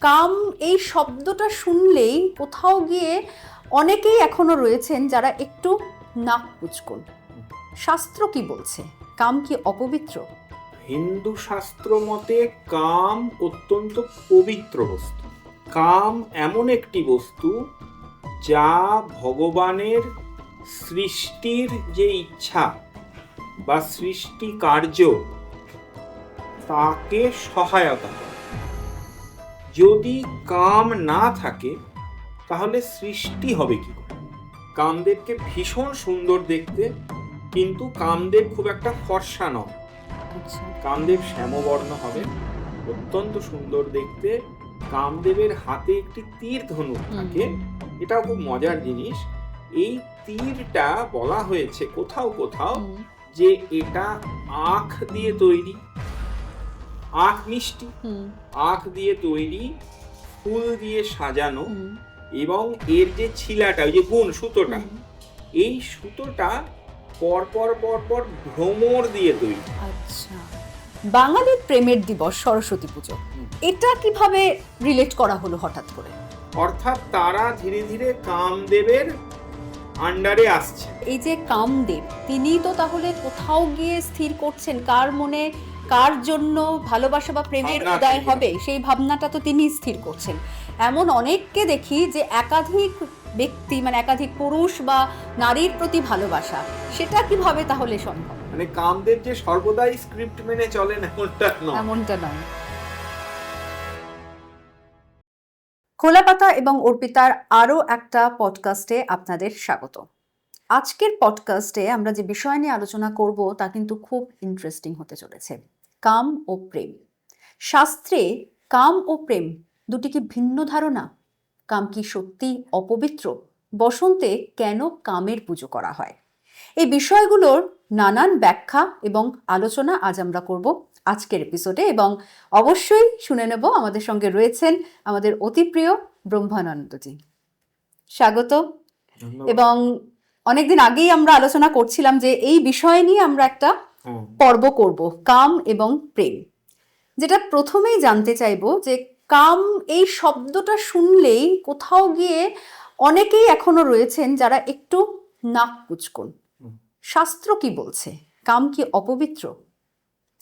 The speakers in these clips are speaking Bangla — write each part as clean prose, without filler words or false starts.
কাম এই শব্দটা শুনলেই কোথাও গিয়ে অনেকেই এখনো রয়েছেন যারা একটু নাক কুচকুন। শাস্ত্র কি বলছে? কাম কি অপবিত্র? হিন্দু শাস্ত্র মতে কাম অত্যন্ত পবিত্র বস্তু। কাম এমন একটি বস্তু যা ভগবানের সৃষ্টির যে ইচ্ছা বা সৃষ্টি কার্য তাকে সহায়তা করে। যদি কাম না থাকে তাহলে সৃষ্টি হবে কি করে? কামদেবকে ভীষণ সুন্দর দেখতে, কিন্তু কামদেব খুব একটা ফর্সা নয়। কামদেব শ্যামবর্ণ হবে, অত্যন্ত সুন্দর দেখতে। কামদেবের হাতে একটি তীর ধনুক থাকে, এটাও খুব মজার জিনিস। এই তীরটা বলা হয়েছে কোথাও কোথাও যে এটা আখ দিয়ে তৈরি, আখ মিষ্টি, আখ দিয়ে তৈরি, ফুল দিয়ে সাজানো, এবং এর যে ছিলাটা, ওই যে গুণ সুতোটা, এই সুতোটা পরপর পরপর ভ্রমর দিয়ে তৈরি। আচ্ছা, বাঙালির প্রেমের দিবস সরস্বতী পুজো, এটা কিভাবে রিলেট করা হলো হঠাৎ করে? অর্থাৎ তারা ধীরে ধীরে কামদেবের আন্ডারে আসছে। এই যে কামদেব, তিনি তো তাহলে কোথাও গিয়ে স্থির করছেন কার মনে কার জন্য ভালোবাসা বা প্রেমের উদয় হবে, সেই ভাবনাটা তো তিনি স্থির করছেন। এমন অনেককে দেখি যে একাধিক ব্যক্তি, মানে একাধিক পুরুষ বা নারীর প্রতি ভালোবাসা, সেটা কিভাবে তাহলে সম্ভব? মানে কামদেব যে সর্বদাই স্ক্রিপ্ট মেনে চলেন এমনটা নয়। খোলাপাতা এবং অর্পিতার আরও একটা পডকাস্টে আপনাদের স্বাগত। আজকের পডকাস্টে আমরা যে বিষয় নিয়ে আলোচনা করব তা কিন্তু খুব ইন্টারেস্টিং হতে চলেছে। কাম ও প্রেম। শাস্ত্রে কাম ও প্রেম দুটি কি ভিন্ন ধারণা? কাম কি সত্যি অপবিত্র? বসন্তে কেন কামের পুজো করা হয়? এই বিষয়গুলোর নানান ব্যাখ্যা এবং আলোচনা আজ আমরা করব আজকের এপিসোডে, এবং অবশ্যই শুনে নেব। আমাদের সঙ্গে রয়েছেন আমাদের অতি প্রিয় ব্রহ্মানন্দজি। স্বাগত। এবং অনেকদিন আগেই আমরা আলোচনা করছিলাম যে এই বিষয় নিয়ে আমরা একটা পর্ব করব, কাম এবং প্রেম। যেটা প্রথমেই জানতে চাইবো যে কাম এই শব্দটা শুনলেই কোথাও গিয়ে অনেকেই এখনো রয়েছেন যারা একটু নাক কুচকুন। শাস্ত্র কি বলছে? কাম কি অপবিত্র?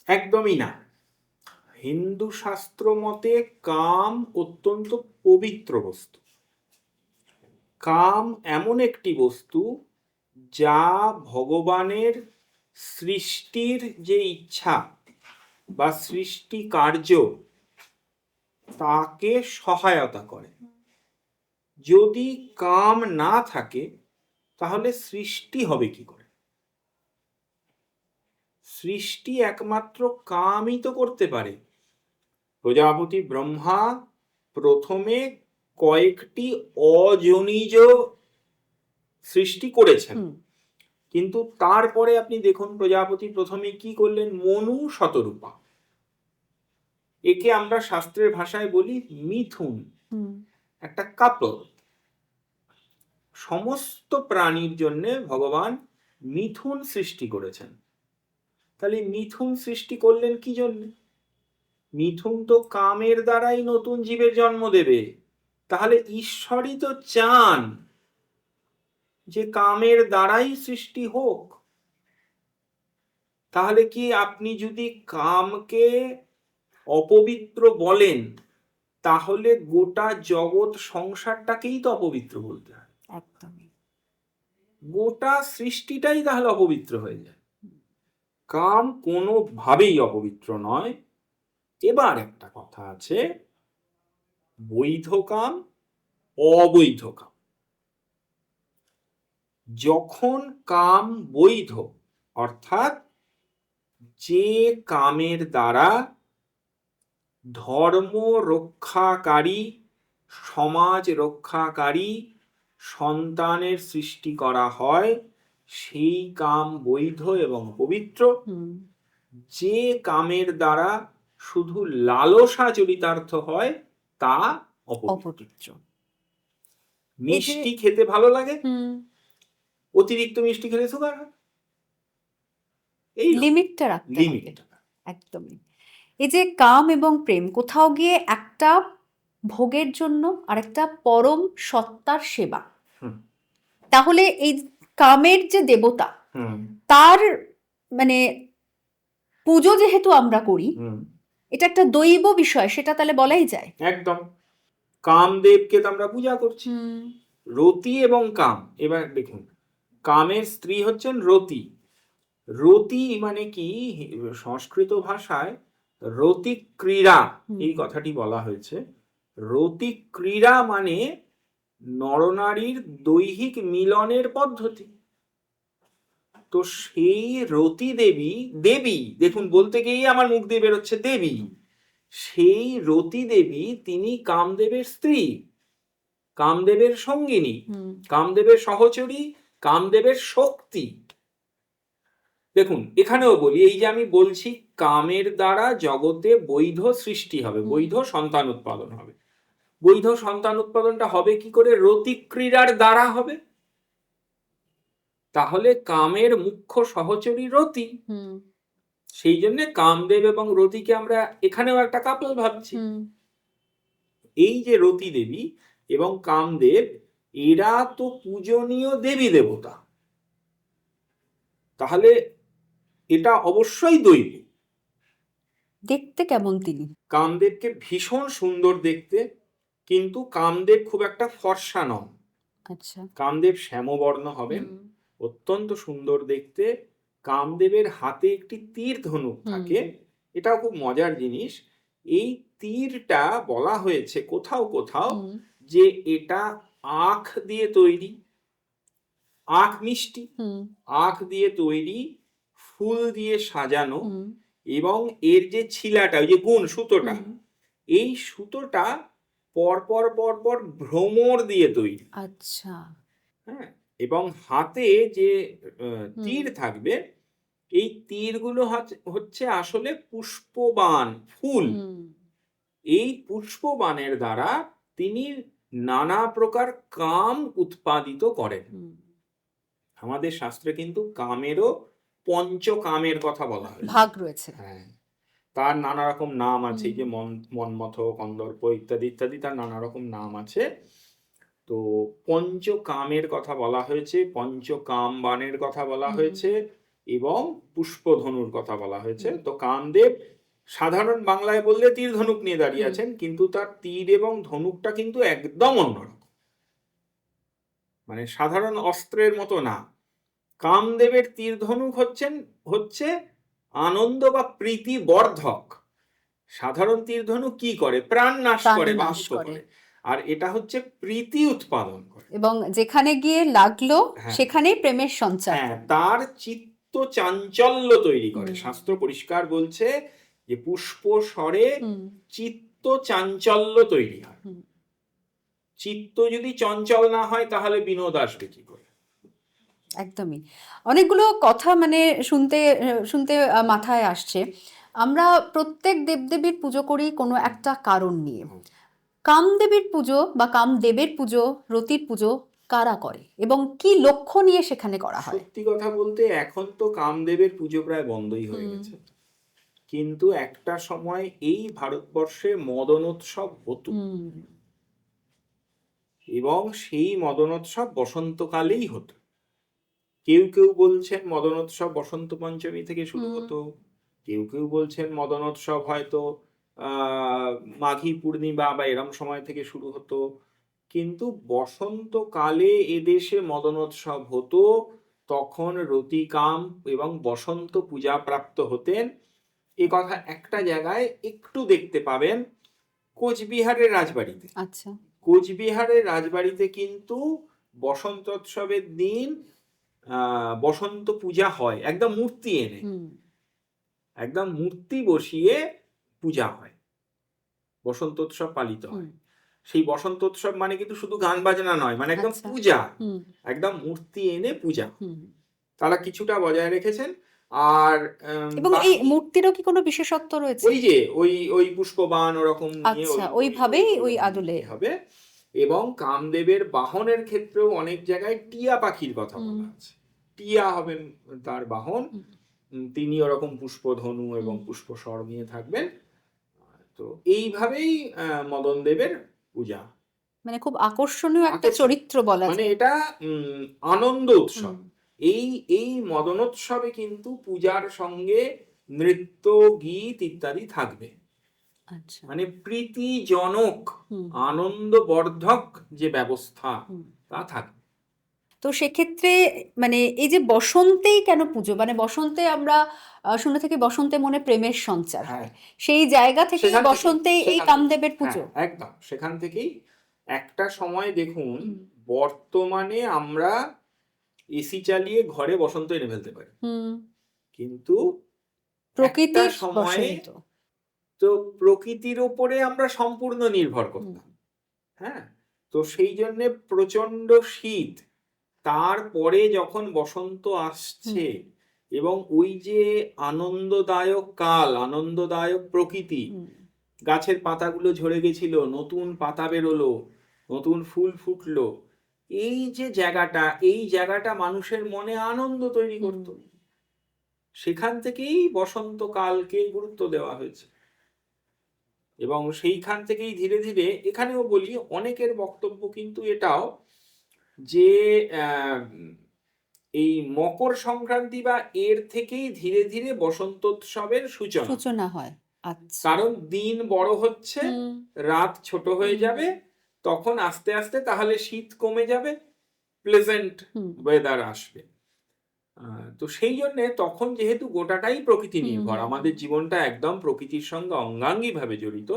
একদমই না। হিন্দু শাস্ত্র মতে কাম অত্যন্ত পবিত্র বস্তু। কাম এমন একটি বস্তু যা ভগবানের সৃষ্টির যে ইচ্ছা বা সৃষ্টি কার্য তাকে সহায়তা করে। যদি কাম না থাকে তাহলে সৃষ্টি হবে কি করে? সৃষ্টি একমাত্র কামই তো করতে পারে। প্রজাপতি ব্রহ্মা প্রথমে কয়েকটি অজনিজ সৃষ্টি করেছেন, কিন্তু তারপরে আপনি দেখুন প্রজাপতি প্রথমে কি করলেন? মনু শতরূপা। একে আমরা শাস্ত্রের ভাষায় বলি মিথুন, একটা কাপল। সমস্ত প্রাণীর জন্য ভগবান মিথুন সৃষ্টি করেছেন। তাহলে মিথুন সৃষ্টি করলেন কি জন্য? মিথুন তো কামের দ্বারাই নতুন জীবের জন্ম দেবে। তাহলে ঈশ্বরই তো চান যে কামের দ্বারাই সৃষ্টি হোক। তাহলে কি আপনি যদি কামকে অপবিত্র বলেন, তাহলে গোটা জগৎ সংসারটাকেই তো অপবিত্র বলতে হয়। একদমই। গোটা সৃষ্টিটাই তাহলে অপবিত্র হয়ে যায়। কাম কোনোভাবেই অপবিত্র নয়। এবার একটা কথা আছে, বৈধ কাম, অবৈধ কাম। যখন কাম বৈধ, অর্থাৎ যে কামের দ্বারা ধর্ম রক্ষাকারী, সমাজ রক্ষাকারী সন্তানের সৃষ্টি করা হয়, সেই কাম বৈধ এবং পবিত্র। যে কামের দ্বারা শুধু লালসা চরিতার্থ হয় তা অপবিত্র। মিষ্টি খেতে ভালো লাগে, অতিরিক্ত মিষ্টি খেলে সুগার হয়। এই লিমিটটা রাখতে হবে। একদমই। এই যে কাম এবং প্রেম কোথাও গিয়ে একটা ভোগের জন্য, আরেকটা পরম সত্তার সেবা। হুম। তাহলে এই কামের যে দেবতা, হুম। তার মানে পুজো যেহেতু আমরা করি, হুম। এটা একটা দৈব বিষয়, সেটা তাহলে বলাই যায়। একদম। কামদেবকে তো আমরা পূজা করছি। রতি এবং কাম, এবার দেখুন, কামের স্ত্রী হচ্ছেন রতি। রতি মানে কি, সংস্কৃত ভাষায় রতি ক্রীড়া এই কথাটি বলা হয়েছে। রতি ক্রীড়া মানে নরনারীর দৈহিক মিলনের পদ্ধতি। তো সেই রতি দেবী, দেবী দেখুন, বলতে গিয়েই আমার মুখ দিয়ে বেরোচ্ছে দেবী, সেই রতি দেবী তিনি কামদেবের স্ত্রী, কামদেবের সঙ্গিনী, কামদেবের সহচরী, কামদেবের শক্তি। দেখুন এখানেও বলি, এই যে আমি বলছি কামের দ্বারা জগতে বৈধ সৃষ্টি হবে, বৈধ সন্তান উৎপাদন হবে। বৈধ সন্তান উৎপাদনটা হবে কি করে? রতি ক্রীড়ার দ্বারা হবে। তাহলে কামের মুখ্য সহচরী রতি, সেই জন্য কামদেব এবং রতিকে আমরা এখানেও একটা কাপল ভাবছি। এই যে রতি দেবী এবং কামদেব, এরা তো পূজনীয় দেবী দেবতা, তাহলে এটা অবশ্যই দৈব। দেখতে কেমন তিনি? কামদেবকে ভীষণ সুন্দর দেখতে, কিন্তু কামদেব খুব একটা ফর্সা নন। আচ্ছা। কামদেব শ্যামবর্ণ হবেন, অত্যন্ত সুন্দর দেখতে। কামদেবের হাতে একটি তীর ধনুক থাকে, এটাও খুব মজার জিনিস। এই তীরটা বলা হয়েছে কোথাও কোথাও যে এটা আখ দিয়ে তৈরি, আখ মিষ্টি, আখ দিয়ে তৈরি, ফুল দিয়ে সাজানো, এবং এর যে ছিলাটা, ওই যে গুণ সুতোটা, এই সুতোটা পরপর পরপর ভ্রমর দিয়ে তৈরি। আচ্ছা। হ্যাঁ, এবং হাতে যে তীর থাকবে, এই তীরগুলো হচ্ছে আসলে পুষ্পবাণ, ফুল। এই পুষ্পবাণের দ্বারা তিনি নানা প্রকার কাম উৎপাদিত করেন। আমাদের শাস্ত্রে কিন্তু কামেরও পঞ্চকামের কথা বলা হয়, ভাগ রয়েছে। হ্যাঁ, তার নানা রকম নাম আছে, যে মন্মথ, কন্দর্প ইত্যাদি ইত্যাদি, তার নানা রকম নাম আছে। তো পঞ্চকামের কথা বলা হয়েছে, পঞ্চকাম বাণের কথা বলা হয়েছে, এবং পুষ্পধনুর কথা বলা হয়েছে। তো কামদেব সাধারণ বাংলায় বললে তীর ধনুক নিয়ে দাঁড়িয়ে আছেন, কিন্তু তার তীর এবং ধনুকটা কিন্তু একদম অন্যরকম, মানে সাধারণ অস্ত্রের মতো না। কামদেবের তীর ধনুক হচ্ছে আনন্দ বা প্রীতি বর্ধক। সাধারণ তীর ধনুক কি করে? প্রাণ নাশ করে, বাহুত করে। আর এটা হচ্ছে প্রীতি উৎপাদন করে, এবং যেখানে গিয়ে লাগলো সেখানেই প্রেমের সঞ্চার। হ্যাঁ, তার চিত্ত চাঞ্চল্য তৈরি করে। শাস্ত্র পরিষ্কার বলছে যে পুষ্প স্বরে চিত্ত চাঞ্চল্য তৈরি হয়। চিত্ত যদি চঞ্চল না হয় তাহলে বিনোদ আসবে কি করে? একদমই। অনেকগুলো কথা মানে শুনতে শুনতে মাথায় আসছে। আমরা প্রত্যেক দেবদেবীর পুজো করি কোনো একটা কারণ নিয়ে। কামদেবীর পুজো বা কামদেবের পুজো, রতির পুজো কারা করে এবং কি লক্ষ্য নিয়ে সেখানে করা হয়? সত্যি কথা বলতে এখন তো কামদেবের পুজো প্রায় বন্ধই হয়ে গেছে, কিন্তু একটা সময় এই ভারতবর্ষে মদনোৎসব হতো, এবং সেই মদনোৎসব বসন্তকালেই হতো। কেউ কেউ বলছেন মদনোৎসব বসন্ত পঞ্চমী থেকে শুরু হতো, কেউ কেউ বলছেন মদনোৎসব হয়তো মাঘী পূর্ণিমা বা এরম সময় থেকে শুরু হতো। কিন্তু বসন্তকালে এদেশে মদনোৎসব হতো, তখন রতিকাম এবং বসন্ত পূজা প্রাপ্ত হতেন। এ কথা একটা জায়গায় একটু দেখতে পাবেন, কোচবিহারের রাজবাড়িতে। আচ্ছা। কোচবিহারের রাজবাড়িতে কিন্তু বসন্তোৎসবের দিন বসন্ত পূজা হয়, একদম মূর্তি এনে, একদম মূর্তি বসিয়ে পূজা হয়, বসন্তোৎসব পালিত হয়। সেই বসন্তোৎসব মানে কিন্তু শুধু গান বাজনা নয়, মানে একদম পূজা, একদম মূর্তি এনে পূজা তারা কিছুটা বজায় রেখেছেন। আর এবং এই মূর্তিরও কি কোনো বিশেষত্ব রয়েছে? ওই যে ওই পুষ্পবাণ ওরকম নিয়ে, আচ্ছা, ওইভাবেই ওই আদলে হবে। এবং কামদেবের বাহনের ক্ষেত্রেও অনেক জায়গায় টিয়া পাখির কথা বলা আছে, টিয়া হবেন তার বাহন, তিনি ওরকম পুষ্পধনু এবং পুষ্পস্বর নিয়ে থাকবেন। তো এইভাবেই মদন দেবের পূজা। মানে খুব আকর্ষণীয় একটা আকর্ষণ- চরিত্র বলা মানে যায়। এটা আনন্দ উৎসব। হুম, এই এই মদনোৎসবে কিন্তু পূজার সঙ্গে নৃত্য, গীত ইত্যাদি থাকবে। আচ্ছা। মানে প্রীতিজনক, হুম, আনন্দবর্ধক যে ব্যবস্থা হুম। তা থাকবে। তো সেক্ষেত্রে মানে এই যে বসন্তেই কেন পুজো, মানে বসন্তে আমরা শুনে থাকি বসন্তে মনে প্রেমের সঞ্চার হ্যাঁ, হয়, সেই জায়গা থেকেই সেখান থেকে বসন্তেই এই সেখান থেকে কামদেবের হ্যাঁ, পুজো। একদম সেখান থেকেই। একটা সময় দেখুন, হুম, বর্তমানে আমরা এসি চালিয়ে ঘরে বসন্ত এনে ফেলতে পারি, হুম। কিন্তু একটা প্রকৃতির সময়ে বসন্ত। তো প্রকৃতির ওপরে আমরা সম্পূর্ণ নির্ভর হুম, করতাম। হ্যাঁ, তো সেই জন্য প্রচন্ড শীত, তারপরে যখন বসন্ত আসছে হুম, এবং ওই যে আনন্দদায়ক কাল, আনন্দদায়ক প্রকৃতি, হুম, গাছের পাতাগুলো ঝরে গেছিল, নতুন পাতা বেরোলো, নতুন ফুল ফুটলো, এই যে জায়গাটা, এই জায়গাটা মানুষের মনে আনন্দ তৈরি হুম। করত। সেখান থেকেই বসন্তকালকে গুরুত্ব দেওয়া হয়েছে এবং সেইখান থেকেই ধীরে ধীরে, এখানেও বলি অনেকের বক্তব্য কিন্তু এটাও যে আহ, এই মকর সংক্রান্তি বা এর থেকেই ধীরে ধীরে বসন্তোৎসবের সূচনা। সূচনা হয়। আচ্ছা। কারণ দিন বড় হচ্ছে, হুম, রাত ছোট হয়ে হুম, যাবে, তখন আস্তে আস্তে তাহলে শীত কমে যাবে, প্লেজেন্ট হুম, ওয়েদার আসবে। তো সেই জন্য তখন যেহেতু গোটাটাই প্রকৃতি হুম, নির্ভর, হুম, আমাদের জীবনটা একদম প্রকৃতির সঙ্গে অঙ্গাঙ্গিভাবে জড়িত,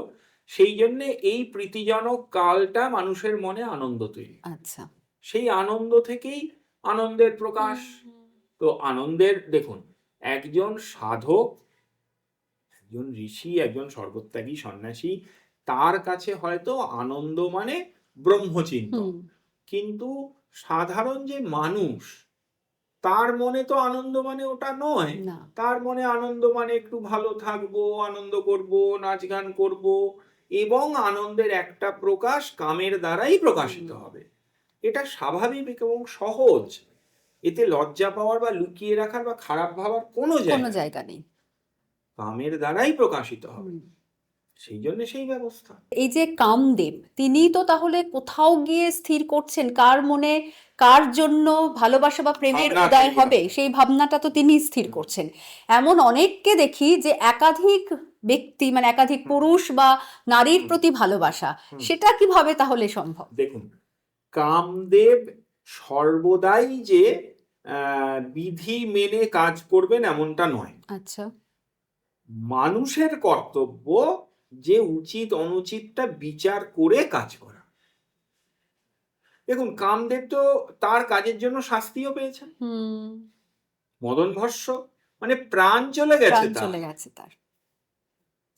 সেই জন্য এই প্রীতিজনক কালটা মানুষের মনে আনন্দ তৈরি। আচ্ছা। সেই আনন্দ থেকেই আনন্দের প্রকাশ। হুম, তো আনন্দের দেখুন, একজন সাধক, একজন ঋষি, একজন সর্বত্যাগী সন্ন্যাসী, তার কাছে হয়তো আনন্দ মানে ব্রহ্মচিন্তন, হুম, কিন্তু সাধারণ যে মানুষ, তার মনে তো আনন্দ মানে ওটা নয়। না। তার মনে আনন্দ মানে একটু ভালো থাকবো, আনন্দ করব, নাচ গান করব, এবং আনন্দের একটা প্রকাশ কামের দ্বারাই প্রকাশিত হুম। হবে। এটা স্বাভাবিক এবং সহজ। এতে লজ্জা পাওয়ার বা লুকিয়ে রাখার বা খারাপ ভাবার কোনো কোনো জায়গা নেই। জায়গা নেই। কামের দ্বারাই প্রকাশিত হবে, হুম। সেই জন্য সেই ব্যবস্থা। এই যে কামদেব, তিনি তো তাহলে কোথাও গিয়ে স্থির করছেন কার মনে কার জন্য ভালোবাসা বা প্রেমের ভাবনা উদয় তৈরি হবে, হবে। সেই ভাবনাটা তো তিনি স্থির করছেন। এমন অনেককে দেখি যে একাধিক ব্যক্তি, মানে একাধিক হুম, পুরুষ বা নারীর হুম, প্রতি ভালোবাসা, হুম। সেটা কিভাবে তাহলে সম্ভব? দেখুন, কামদেব সর্বদাই যে বিধি মেনে কাজ করবেন এমনটা নয়। আচ্ছা। মানুষের কর্তব্য যে উচিত অনুচিতটা বিচার করে কাজ করা। দেখুন, কামদেব তো তার কাজের জন্য শাস্তিও পেয়েছেন। হুম। মদন ভস্য, মানে প্রাণ চলে গেছে প্রাণ তার, চলে গেছে তার।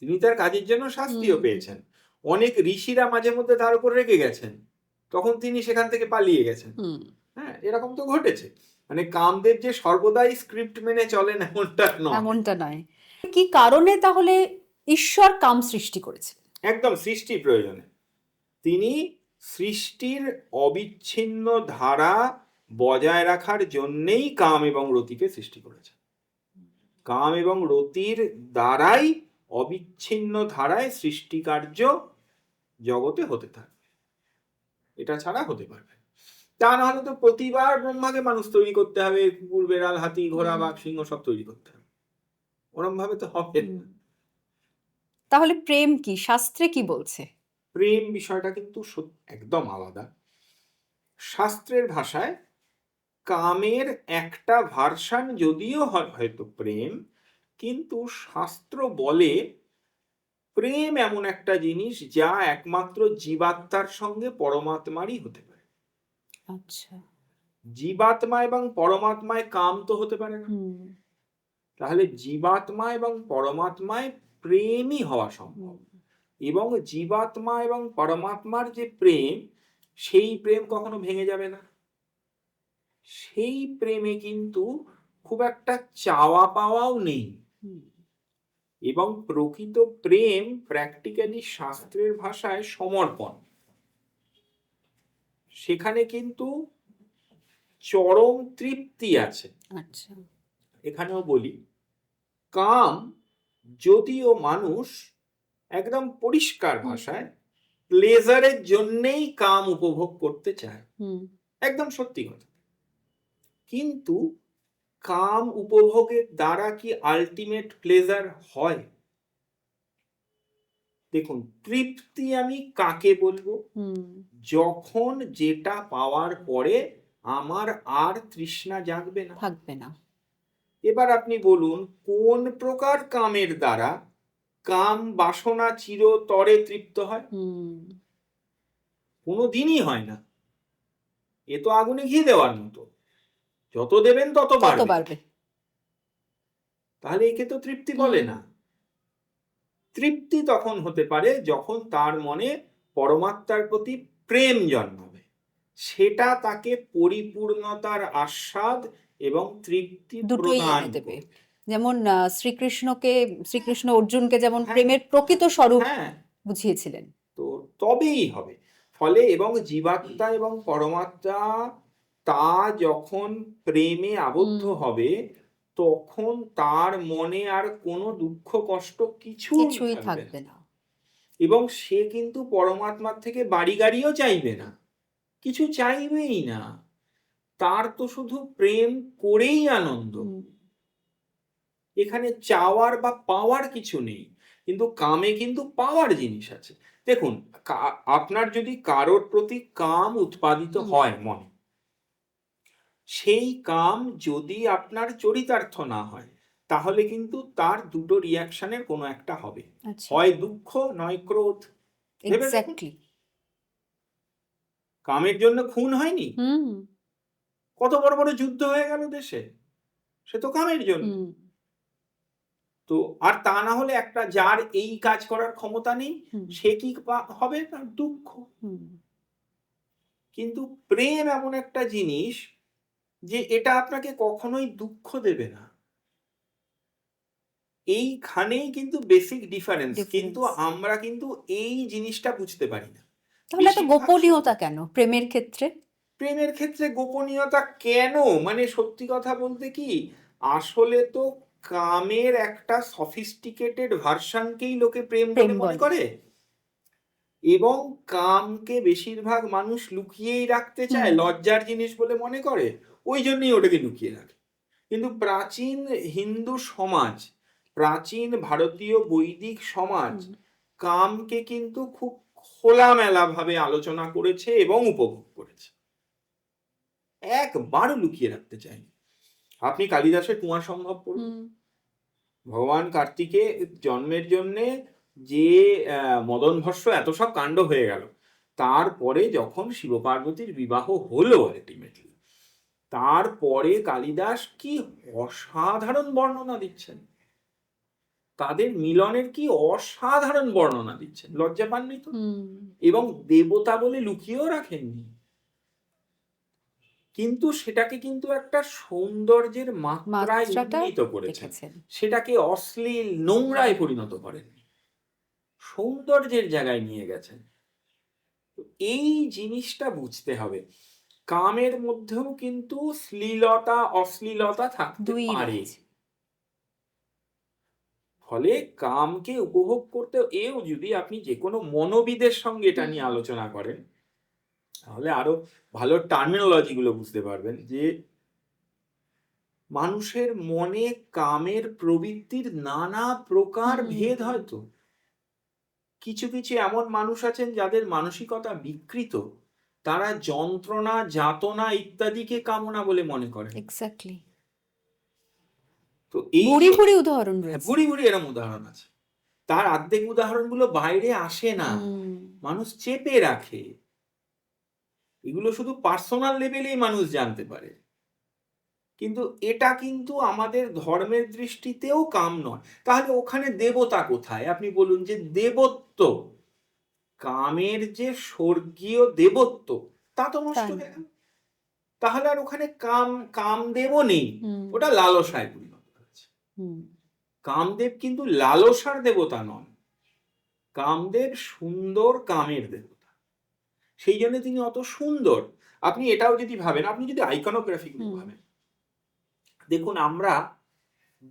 তিনি তার কাজের জন্য শাস্তিও হুম। পেয়েছেন। অনেক ঋষিরা মাঝে মধ্যে তার উপর রেগে গেছেন, তখন তিনি সেখান থেকে পালিয়ে গেছেন। হুম। হ্যাঁ, এরকম তো ঘটেছে। মানে কামদেব যে সর্বদাই স্ক্রিপ্ট মেনে চলেন এমনটা নয়। এমনটা নয়। কি কারণে তাহলে ঈশ্বর কাম সৃষ্টি করেছে? একদম সৃষ্টির প্রয়োজনে। তিনি সৃষ্টির অবিচ্ছিন্ন ধারা বজায় রাখার জন্যেই কাম এবং রতিকে সৃষ্টি করেছেন। কাম এবং রতির দ্বারাই অবিচ্ছিন্ন ধারায় সৃষ্টিকার্য জগতে হতে থাকবে, এটা ছাড়া হতে পারবে না। তা না হলে তো প্রতিবার ব্রহ্মাকে মানুষ তৈরি করতে হবে, কুকুর, বেড়াল, হাতি, ঘোড়া, হুম। বাঘ, সিংহ সব তৈরি করতে হবে, ওরম ভাবে তো হবে হুম। না। তাহলে প্রেম কি, শাস্ত্রে কি বলছে? প্রেম বিষয়টা কিন্তু একদম আলাদা। শাস্ত্রের ভাষায় কামের একটা ভার্সান যদিও হয়তো প্রেম, কিন্তু শাস্ত্র বলে প্রেম এমন একটা জিনিস যা একমাত্র জীবাত্মার সঙ্গে পরমাত্মারই হতে পারে। আচ্ছা। জীবাত্মা এবং পরমাত্মায় কাম তো হতে পারে না। হুম। তাহলে জীবাত্মা এবং পরমাত্মায় প্রেমই হওয়া সম্ভব। হুম। এবং জীবাত্মা এবং পরমাত্মার যে প্রেম, সেই প্রেম কখনো ভেঙে যাবে না। সেই প্রেমে কিন্তু খুব একটা চাওয়া পাওয়াও নেই। হুম। এবং প্রকৃত প্রেম প্র্যাকটিক্যালি শাস্ত্রের ভাষায় সমর্পণ। সেখানে কিন্তু চরম তৃপ্তি আছে। আচ্ছা। এখানেও বলি, কাম যদিও মানুষ একদম পরিষ্কার হুম। ভাষায় প্লেজারের জন্যেই কাম উপভোগ করতে চায়, হুম একদম সত্যি কথা। কিন্তু কাম উপভোগের দ্বারা কি আলটিমেট প্লেজার হয়? দেখুন, তৃপ্তি আমি কাকে বলবো? হুম যখন যেটা পাওয়ার পরে আমার আর তৃষ্ণা জাগবে না। থাকবে না। এবার আপনি বলুন, কোন প্রকার কামের দ্বারা কাম বাসনা চিরতরে তৃপ্ত হয়? হুম কোনো দিনই হয় না। এ তো আগুনে ঘি দেওয়ার মতো, যত দেবেন তত কত বাড়বে। বাড়বে। তাহলে একে তো তৃপ্তি বলে না। তৃপ্তি তখন হতে পারে যখন তার মনে পরমাত্মার প্রতি প্রেম জন্মাবে, সেটা তাকে পরিপূর্ণতার আস্বাদ এবং তৃপ্তি দুটোই প্রদান এনে দেবে। করবে। যেমন শ্রীকৃষ্ণ অর্জুনকে যেমন হ্যাঁ, প্রেমের প্রকৃত স্বরূপ হ্যাঁ, বুঝিয়েছিলেন। তো তবেই হবে। ফলে এবং জীবাত্মা এবং পরমাত্মা তা যখন প্রেমে আবদ্ধ হবে, তখন তার মনে আর কোনো দুঃখ কষ্ট কিছুই কিছুই থাকবে না। থাকবে না। এবং সে কিন্তু পরমাত্মার থেকে বাড়ি গাড়িও চাইবে না, কিছু চাইবেই না। তার তো শুধু প্রেম করেই আনন্দ। এখানে চাওয়ার বা পাওয়ার কিছু নেই। কিন্তু কামে কিন্তু পাওয়ার জিনিস আছে। দেখুন, আপনার যদি কারোর প্রতি কাম উৎপাদিত হয় মনে, সেই কাম যদি আপনার চরিতার্থ না হয়, তাহলে কিন্তু তার দুটো রিয়াকশনের কোনো একটা হবে, আচ্ছা, হয় দুঃখ নয় ক্রোধ। ভেবে দেখুন, এক্স্যাক্টলি। কামের জন্য খুন হয়নি, হুম কত বড় বড় যুদ্ধ হয়ে গেল দেশে, সে তো কামের জন্য। হুম তো আর তা না হলে একটা যার এই কাজ করার ক্ষমতা নেই, হুম সে কি হবে? তার দুঃখ। হুম কিন্তু প্রেম এমন একটা জিনিস যে এটা আপনাকে কখনোই দুঃখ দেবে না। এইখানেই কিন্তু বেসিক ডিফারেন্স। কিন্তু ডিফারেন্স। আমরা কিন্তু এই জিনিসটা বুঝতে পারি না। তাহলে এত বেশিরভাগ গোপনীয়তা কেন প্রেমের ক্ষেত্রে? প্রেমের ক্ষেত্রে গোপনীয়তা কেন? মানে সত্যি কথা বলতে কি, আসলে তো কামের একটা সফিস্টিকেটেড ভার্সনকেই লোকে প্রেম প্রেম বলে মনে বলে। করে। এবং কামকে বেশিরভাগ মানুষ লুকিয়েই রাখতে চায়, লজ্জার জিনিস বলে মনে করে, ওই জন্যই ওটাকে লুকিয়ে রাখে। কিন্তু প্রাচীন হিন্দু সমাজ, প্রাচীন ভারতীয় বৈদিক সমাজ কামকে কিন্তু খুব খোলামেলা ভাবে আলোচনা করেছে এবং উপভোগ করেছে, একবারও লুকিয়ে রাখতে চায়নি। আপনি কালিদাসের কুমার সম্ভব পড়ুন, ভগবান কার্তিকে জন্মের জন্যে যে মদন ভস্ম এত সব কাণ্ড হয়ে গেল, তারপরে যখন শিব পার্বতীর বিবাহ হলো আলটিমেটলি, তারপরে কালিদাস কি অসাধারণ বর্ণনা দিচ্ছেন, তাদের মিলনের কি অসাধারণ বর্ণনা দিচ্ছেন। লজ্জা পাননি তো? এবং দেবতা বলে লুকিয়েও রাখেননি, কিন্তু সেটাকে কিন্তু একটা সৌন্দর্যের মাত্রায় মাত্রাটা উন্নীত করেছেন, দেখেছেন। সেটাকে অশ্লীল নোংরায় পরিণত করেননি, সৌন্দর্যের জায়গায় নিয়ে গেছেন। এই জিনিসটা বুঝতে হবে, কামের মধ্যেও কিন্তু শ্লীলতা অশ্লীলতা থাকতে দুই পারে। রয়েছে। ফলে কামকে উপভোগ করতে, এও যদি আপনি যে কোনো মনোবিদের সঙ্গে এটা নিয়ে আলোচনা করেন, তাহলে আরো ভালো টার্মিনোলজি গুলো বুঝতে পারবেন যে মানুষের মনে কামের প্রবৃত্তির নানা প্রকার ভেদ। হয়তো কিছু কিছু এমন মানুষ আছেন যাদের মানসিকতা বিকৃত, তারা যন্ত্রণা যাতনা ইত্যাদিকে কামনা বলে মনে করেন। এক্স্যাক্টলি। তো এই ভুরি ভুরি উদাহরণ রয়েছে। ভুরি ভুরি এরম উদাহরণ আছে। তার অর্ধেক উদাহরণগুলো বাইরে আসে না, মানুষ চেপে রাখে। এগুলো শুধু পার্সোনাল লেভেলেই মানুষ জানতে পারে। কিন্তু এটা কিন্তু আমাদের ধর্মের দৃষ্টিতেও কাম নয়। তাহলে ওখানে দেবতা কোথায়? আপনি বলুন যে দেবত্ব, কামের যে স্বর্গীয় দেবত্ব, তা তো নষ্ট হয়ে গেল। তাহলে আর ওখানে কামদেবও নেই, ওটা লালসায় পরিণত হয়েছে। কামদেব কিন্তু লালসার দেবতা নন, কামদেব সুন্দর কামের দেবতা। সেই জন্য তিনি অত সুন্দর। আপনি এটাও যদি ভাবেন, আপনি যদি আইকনোগ্রাফি গুলো ভাবেন, দেখুন আমরা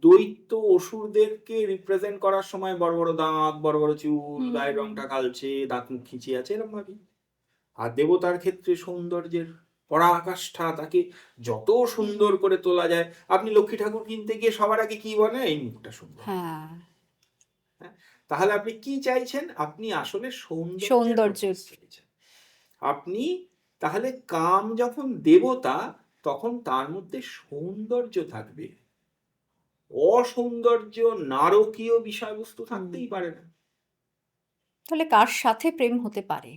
দৈত্য অসুরদেরকে রিপ্রেজেন্ট করার সময় বড় বড় দাঁত, বড় বড় চুল, গায়ের রংটা কালচে, দাঁত মুখ খিচিয়ে আছে, এরকম ভাবি। আর দেবতার ক্ষেত্রে সৌন্দর্যের পরাকাষ্ঠা, তাকে যত সুন্দর করে তোলা যায়। আপনি লক্ষ্মী ঠাকুর কিনতে গিয়ে সবার আগে কি বলেন? এই মুখটা সুন্দর। হ্যাঁ, তাহলে আপনি কি চাইছেন? আপনি আসলে সৌন্দর্য। আপনি তাহলে কাম যখন দেবতা, তখন তার মধ্যে সৌন্দর্য থাকবে, অসৌন্দর্য নারকীয় বিষয়বস্তু থাকতেই পারে না। তাহলে কার সাথে প্রেম হতে পারে?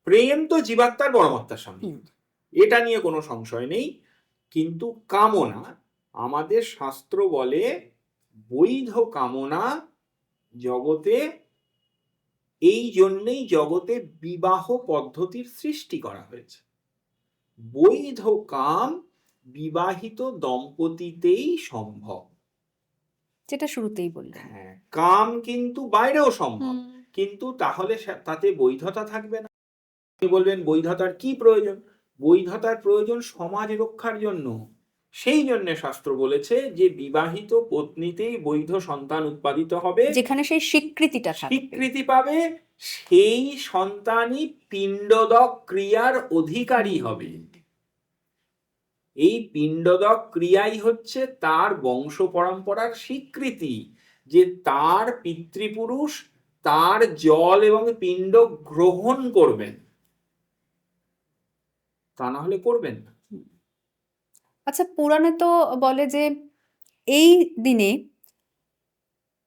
প্রেম তো জীবাত্মার পরমাত্মার সঙ্গে, এটা নিয়ে কোনো সংশয় নেই। কিন্তু কামনা, আমাদের শাস্ত্র বলে বৈধ কামনা জগতে, এই জন্যেই জগতে বিবাহ পদ্ধতির সৃষ্টি করা হয়েছে। বৈধ কাম বিবাহিত দম্পতিতেই সম্ভব, যেটা শুরুতেই বললেন। হ্যাঁ, কাম কিন্তু বাইরেও সম্ভব, কিন্তু তাহলে তাতে বৈধতা থাকবে না। আপনি বলবেন বৈধতার কি প্রয়োজন? বৈধতার প্রয়োজন সমাজ রক্ষার জন্য। সেই জন্য শাস্ত্র বলেছে যে বিবাহিত পত্নীতেই বৈধ সন্তান উৎপাদিত হবে, যেখানে সেই স্বীকৃতিটা থাকবে, স্বীকৃতি পাবে, সেই সন্তানই পিণ্ডদক ক্রিয়ার অধিকারী হবে। এই পিণ্ডদক ক্রিয়াই হচ্ছে তার বংশ পরম্পরার স্বীকৃতি, যে তার পিতৃপুরুষ তার জল এবং পিণ্ড গ্রহণ করবেন, তা না হলে করবেন না। আচ্ছা, পুরাণে তো বলে যে এই দিনে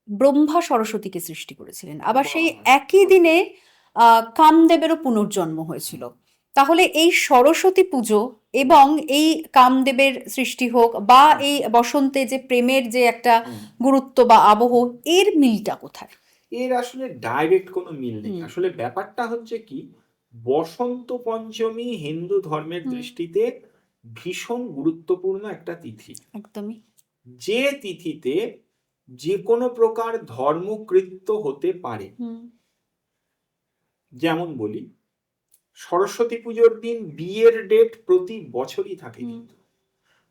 ব্রহ্মা সরস্বতীকে সৃষ্টি করেছিলেন, আবার সেই একই দিনে কামদেবেরও পুনর্জন্ম হয়েছিল। তাহলে এই সরস্বতী পুজো এবং এই কামদেবের সৃষ্টি হোক, বা এই বসন্তে যে প্রেমের যে একটা গুরুত্ব বা আবহ, এর মিলটা কোথায়? এর আসলে ডাইরেক্ট কোনো মিল নেই। আসলে ব্যাপারটা হচ্ছে কি, বসন্ত পঞ্চমী হিন্দু ধর্মের দৃষ্টিতে ভীষণ গুরুত্বপূর্ণ একটা তিথি। একদমই। যে তিথিতে যে কোনো প্রকার ধর্মকৃত্য হতে পারে। যেমন বলি, সরস্বতী পুজোর দিন বিয়ের ডেট প্রতি বছরই থাকে, কিন্তু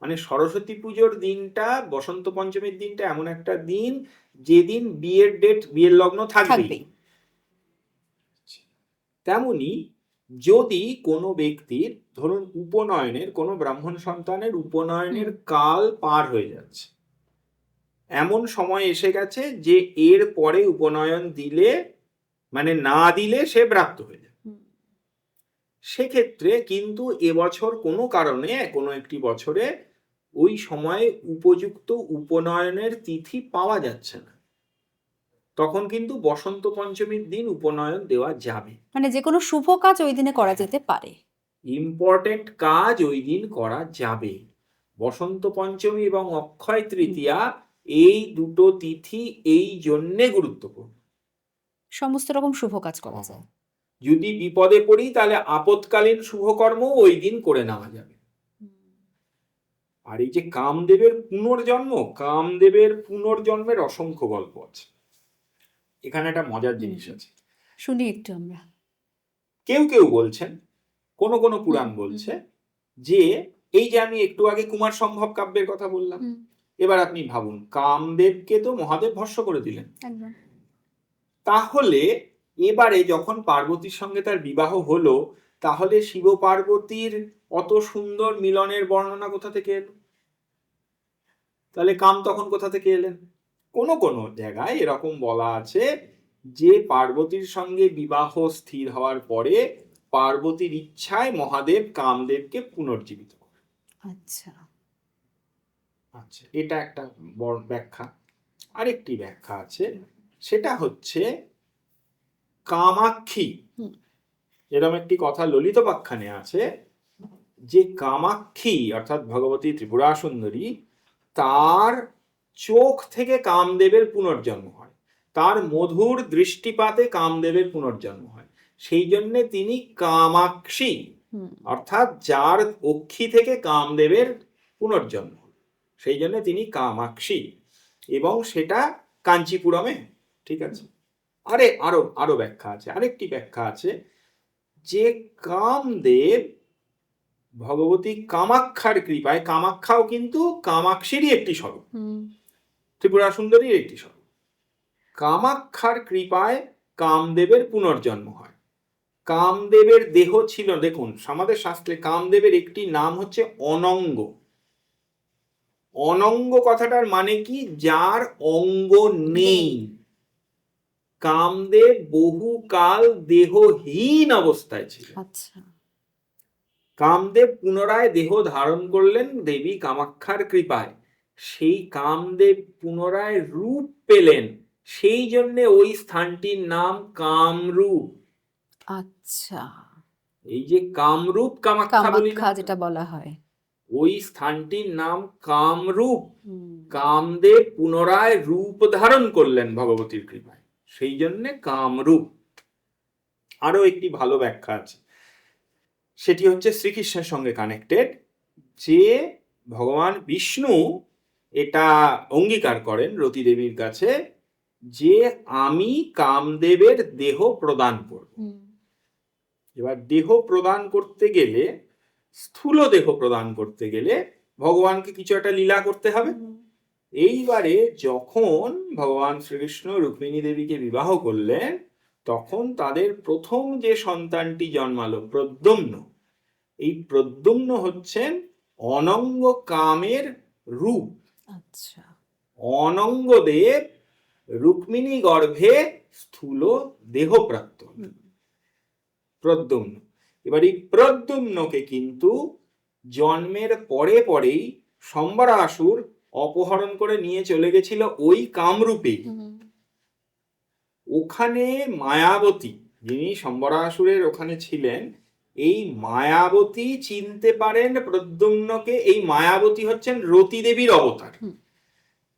মানে সরস্বতী পুজোর দিনটা, বসন্ত পঞ্চমীর দিনটা এমন একটা দিন যেদিন বিয়ের ডেট, বিয়ের লগ্ন থাকবে। তেমনি যদি কোনো ব্যক্তির, ধরুন উপনয়নের, কোনো ব্রাহ্মণ সন্তানের উপনয়নের কাল পার হয়ে যাচ্ছে, এমন সময় এসে গেছে যে এর পরে উপনয়ন দিলে, মানে না দিলে সে ব্রাত্য হয়ে যাবে, সেক্ষেত্রে কিন্তু এবছর কোনো কারণে, কোনো একটি বছরে ওই সময়ে উপযুক্ত উপনয়নের তিথি পাওয়া যাচ্ছে না, তখন কিন্তু বসন্ত পঞ্চমীর দিন উপনয়ন দেওয়া যাবে। মানে যে কোনো শুভ কাজ ওই দিনে করা যেতে পারে, ইম্পর্টেন্ট কাজ ওই দিন করা যাবে। বসন্ত পঞ্চমী এবং অক্ষয় তৃতীয়া, এই দুটো তিথি এই জন্যে গুরুত্বপূর্ণ, সমস্ত রকম শুভ কাজ করা যায়। যদি বিপদে পড়ি তাহলে আপৎকালীন শুভকর্ম ওই দিন করে নেওয়া যাবে। আর এই যে কামদেবের পুনর্জন্ম, কামদেবের পুনর্জন্মের অসংখ্য গল্প আছে। এখানে একটা মজার জিনিস আছে, শুনি একটু আমরা। কেউ কেউ বলছেন, কোন কোন পুরাণ বলছে যে, এই যে আমি একটু আগে কুমার সম্ভব কাব্যের কথা বললাম, এবার আপনি ভাবুন, কামদেবকে তো মহাদেব ভস্ম করে দিলেন, তাহলে এবারে যখন পার্বতীর সঙ্গে তার বিবাহ হলো, তাহলে শিব পার্বতীর অত সুন্দর মিলনের বর্ণনা কোথা থেকে এলো? তাহলে কাম তখন কোথা থেকে এলেন? কোন কোন জায়গায় এরকম বলা আছে যে পার্বতীর সঙ্গে বিবাহ স্থির হওয়ার পরে পার্বতীর ইচ্ছায় মহাদেব কামদেবকে পুনর্জীবিত করেন। আচ্ছা আচ্ছা, এটা একটা বড় ব্যাখ্যা। আরেকটি ব্যাখ্যা আছে, সেটা হচ্ছে কামাক্ষী, এরকম একটি কথা ললিতোপাখ্যানে আছে যে কামাক্ষী অর্থাৎ ভগবতী ত্রিপুরা সুন্দরী, তার চোখ থেকে কামদেবের পুনর্জন্ম হয়, তার মধুর দৃষ্টিপাতে কামদেবের পুনর্জন্ম হয়, সেই জন্য তিনি কামাক্ষী, অর্থাৎ যার অক্ষি থেকে কামদেবের পুনর্জন্ম, সেই জন্য তিনি কামাক্ষী, এবং সেটা কাঞ্চিপুরমে। ঠিক আছে, আরো ব্যাখ্যা আছে, আরেকটি ব্যাখ্যা আছে যে কামদেব ভগবতী কামাক্ষার কৃপায়, কামাক্ষাও কিন্তু কামাক্ষীরই একটি স্বরূপ, ত্রিপুরা সুন্দরীর একটি স্বরূপ। কামাক্ষার কৃপায় কামদেবের পুনর্জন্ম হয়। কামদেবের দেহ ছিল, দেখুন আমাদের শাস্ত্রে কামদেবের একটি নাম হচ্ছে অনঙ্গ। অনঙ্গ কথাটার মানে কি? যার অঙ্গ নেই। কামদেব বহুকাল দেহহীন অবস্থায় ছিল। আচ্ছা, কামদেব পুনরায় দেহ ধারণ করলেন দেবী কামাক্ষার কৃপায়। সেই কামদেব পুনরায় রূপ পেলেন, সেই জন্য ওই স্থানটির নাম কামরূপ। আচ্ছা, এই যে কামরূপ কামাক্ষা বলি না, কামাখ্যা যেটা বলা হয়, ওই স্থানটির নাম কামরূপ। হুম, কামদেব পুনরায় রূপ ধারণ করলেন ভগবতীর কৃপায়, সেই জন্যে কামরূপ। আরো একটি ভালো ব্যাখ্যা আছে, সেটি হচ্ছে শ্রীকৃষ্ণের সঙ্গে কানেক্টেড, যে ভগবান বিষ্ণু এটা অঙ্গীকার করেন রতি দেবীর কাছে যে আমি কামদেবের দেহ প্রদান করব। হুম, এবার দেহ প্রদান করতে গেলে, স্থূল দেহ প্রদান করতে গেলে ভগবানকে কিছু একটা লীলা করতে হবে। এইবারে যখন ভগবান শ্রীকৃষ্ণ রুক্মিণী দেবীকে বিবাহ করলেন, তখন তাদের প্রথম যে সন্তানটি জন্মালো প্রদ্যুম্ন, এই প্রদ্যুম্ন হচ্ছেন অনঙ্গ কামের রূপ। আচ্ছা, অনঙ্গদেব রুক্মিণী গর্ভে স্থূল দেহপ্রাপ্ত প্রদ্যুম্ন। এবার এই প্রদ্যুম্নকে কিন্তু জন্মের পরে পরেই সম্বরাসুর অপহরণ করে নিয়ে চলে গেছিল ওই কামরূপে। ওখানে মায়াবতী, যিনি সম্বরাসুরের ওখানে ছিলেন, এই মায়াবতী চিনতে পারেন প্রদ্যুম্নকে। এই মায়াবতী হচ্ছেন রতি দেবীর অবতার।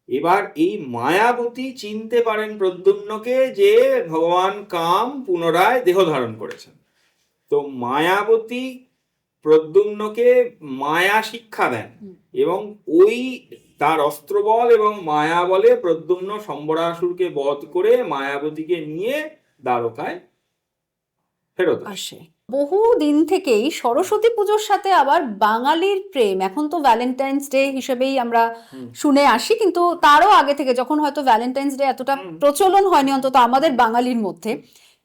এবার এই মায়াবতী চিনতে পারেন প্রদ্যুম্নকে যে ভগবান কাম পুনরায় দেহ ধারণ করেছেন। তো মায়াবতী প্রদ্যুম্নকে মায়া শিক্ষা দেন, এবং ওই তার অস্ত্রবল এবং মায়া বলে প্রদ্যুম্ন সম্বরাসুরকে বধ করে মায়াবতীকে নিয়ে দ্বারকায় ফেরত আসে। বহু দিন থেকেই সরস্বতী পুজোর সাথে আবার বাঙালির প্রেম, এখন তো ভ্যালেন্টাইন্স ডে হিসেবেই আমরা শুনে আসি, কিন্তু তারও আগে থেকে যখন হয়তো ভ্যালেন্টাইন্স ডে এতটা প্রচলন হয়নি অন্তত আমাদের বাঙালির মধ্যে,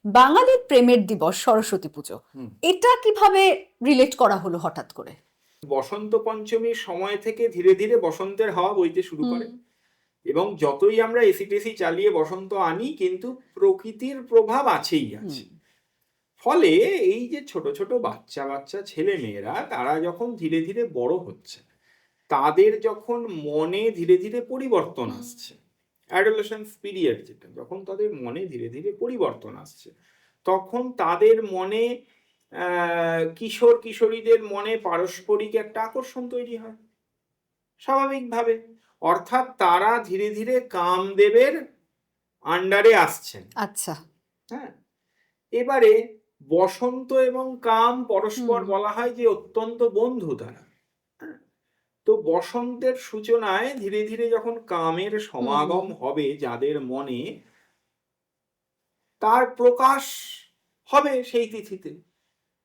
বাঙালির প্রেমের দিবস সরস্বতী পুজো, এটা কিভাবে রিলেট করা হলো হঠাৎ করে? বসন্ত পঞ্চমীর সময় থেকে ধীরে ধীরে বসন্তের হাওয়া বইতে শুরু করে, এবং যতই আমরা এসি টেসি চালিয়ে বসন্ত আনি, কিন্তু প্রকৃতির প্রভাব আছেই আছে। ফলে এই যে ছোট ছোট বাচ্চা বাচ্চা ছেলে মেয়েরা, তারা যখন ধীরে ধীরে বড় হচ্ছে, তাদের যখন মনে ধীরে ধীরে পরিবর্তন আসছে, অ্যাডোলেসেন্স পিরিয়ড যেটা, যখন তাদের মনে ধীরে ধীরে পরিবর্তন আসছে, তখন তাদের মনে কিশোর কিশোরীদের মনে পারস্পরিক একটা আকর্ষণ তৈরি হয় স্বাভাবিকভাবে। অর্থাৎ তারা ধীরে ধীরে কামদেবের আন্ডারে আসছেন। আচ্ছা, হ্যাঁ, এবারে বসন্ত এবং কাম পরস্পর বলা হয় যে অত্যন্ত বন্ধু তারা। তো বসন্তের সূচনায় ধীরে ধীরে যখন কামের সমাগম হবে যাদের মনে, তার প্রকাশ হবে সেই তিথিতে।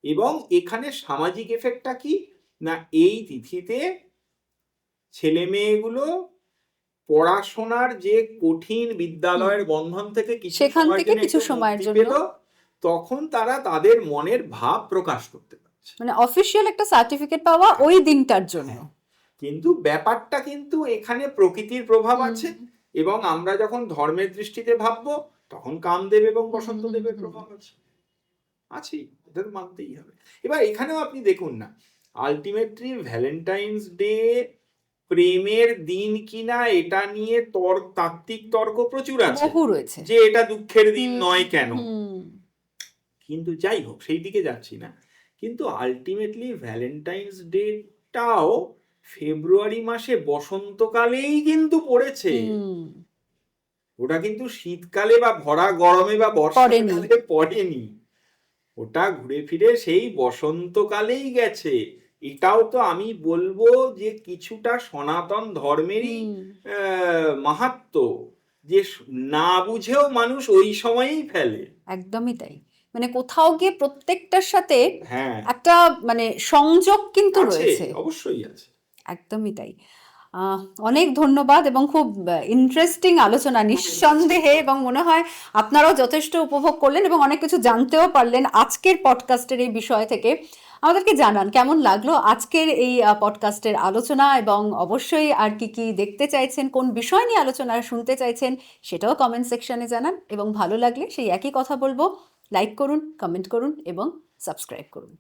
এবং এখানে সামাজিক এফেক্টটা কি না, এই তিথিতে ছেলে মেয়েগুলো পড়াশোনার যে কঠিন বিদ্যালয়ের বন্ধন থেকে কিছু সময়ের জন্য তখন তারা তাদের মনের ভাব প্রকাশ করতে পারছে, মানে অফিশিয়াল একটা সার্টিফিকেট পাওয়া ওই দিনটার জন্য। কিন্তু ব্যাপারটা কিন্তু এখানে প্রকৃতির প্রভাব আছে, এবং আমরা যখন ধর্মের দৃষ্টিতে ভাববো তখন কামদেব এবং বসন্ত দেবের প্রভাব আছেই, এদের মানতেই হবে। এবার এখানেও আপনি দেখুন না, আলটিমেটলি ভ্যালেন্টাইন্স ডে প্রেমের দিন কিনা এটা নিয়ে তাত্ত্বিক তর্ক প্রচুর আছে, যে এটা দুঃখের দিন নয় কেন। কিন্তু যাই হোক, সেই দিকে যাচ্ছি না। কিন্তু আলটিমেটলি ভ্যালেন্টাইন্স ডেটাও ফেব্রুয়ারি মাসে বসন্তকালেই কিন্তু পড়েছে, ওটা কিন্তু শীতকালে বা ভরা গরমে বা বর্ষাকালে পড়েনি, ওটা ঘুরে ফিরে সেই বসন্তকালেই গেছে। এটাও তো আমি বলবো যে কিছুটা সনাতন ধর্মেরই মাহাত্ম্য, যে না বুঝেও মানুষ ওই সময়ই ফেলে। একদমই তাই, মানে কোথাও গিয়ে প্রত্যেকটার সাথে একটা মানে সংযোগ কিন্তু রয়েছে, অবশ্যই আছে, একদমই তাই। আহ, অনেক ধন্যবাদ এবং খুব ইন্টারেস্টিং আলোচনা নিঃসন্দেহে, এবং মনে হয় আপনারাও যথেষ্ট উপভোগ করলেন এবং অনেক কিছু জানতেও পারলেন আজকের পডকাস্টের এই বিষয় থেকে। আমাদেরকে জানান কেমন লাগলো আজকের এই পডকাস্টের আলোচনা, এবং অবশ্যই আর কি কি দেখতে চাইছেন, কোন বিষয় নিয়ে আলোচনা শুনতে চাইছেন সেটাও কমেন্ট সেকশনে জানান। এবং ভালো লাগলে সেই একই কথা বলবো, লাইক করুন, কমেন্ট করুন এবং সাবস্ক্রাইব করুন।